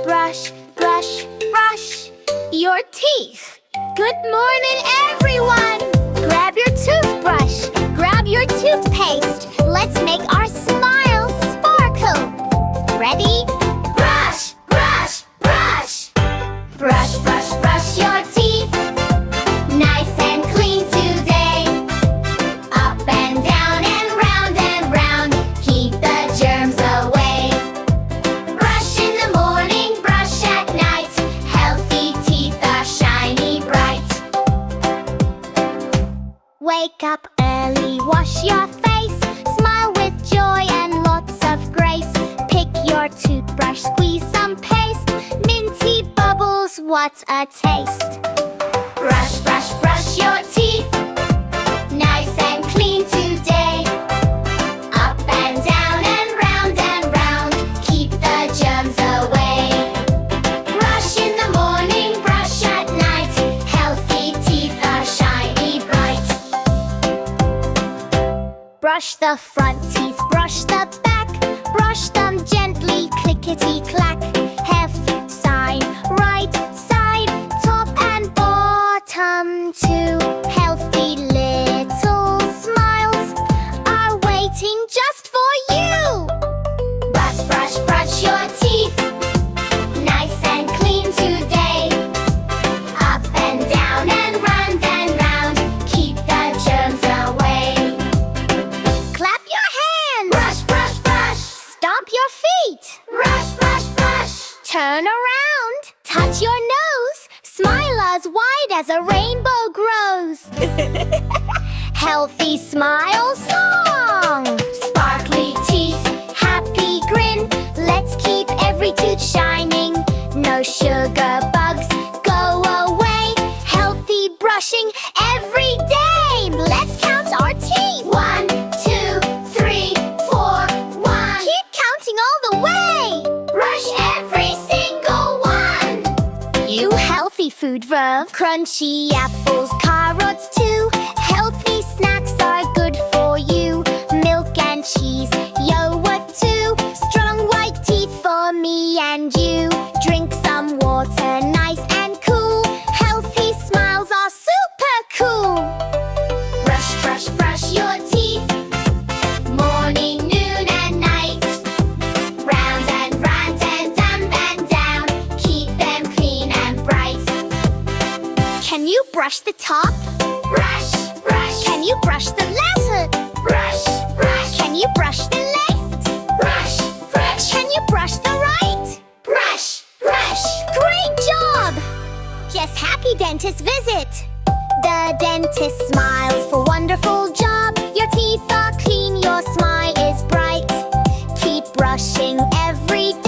brush, brush, brush your teeth. Good morning, everyone! Grab your toothbrush, grab your toothpaste. Let's make our smiles sparkle. Ready? Brush, brush, brush. Brush, brush, brush your teeth. Nice and clean today. Up and down and round, keep the germs away. Brush in the morning, brush at night. Healthy teeth are shiny bright. Wake up early, wash your face. Smile with joy and lots of grace. Pick your toothbrush, squeeze some paste. Minty bubbles, what a taste. Brush, brush, brush your teeth. Nice and clean today. Up and down and round, keep the germs away. Brush in the morning, brush at night. Healthy teeth are shiny bright. Brush the front teeth, brush the back. Brush them gently, clickety-clack. Left side, right side, top and bottom too. Healthy little smiles are waiting just for you. Brush, brush, brush your teeth. Nice and clean today. Up and down and round, keep the germs away. Clap your hands. Brush, brush, brush. Stomp your feet. Brush, brush, brush. Turn around. Touch your nose. Smile as wide as a rainbow grows. Healthy smile song. Sparkly teeth, happy grin. Let's keep every tooth shining. No sugar bugs, go away. Healthy brushing every day. Let's count our teeth. 1, 2, 3, 4, 1. Keep counting all the way. Brush every single one. You healthy food verve. Crunchy apples, carrots too. Healthy snacks are good for you. Milk and cheese, yogurt too. Strong white teeth for me and you. Drink some water, nice and cool. Healthy smiles are super cool. Brush, brush, brush your teeth. Morning, noon and night. Round and up and down. Keep them clean and bright. Can you brush the top? Brush, brush. Can you brush the left? Brush, brush. Can you brush the left? Brush, brush. Can you brush the right? Brush, brush. Great job! Yes, happy dentist visit. The dentist smiles for wonderful job. Your teeth are clean, your smile is bright. Keep brushing every day.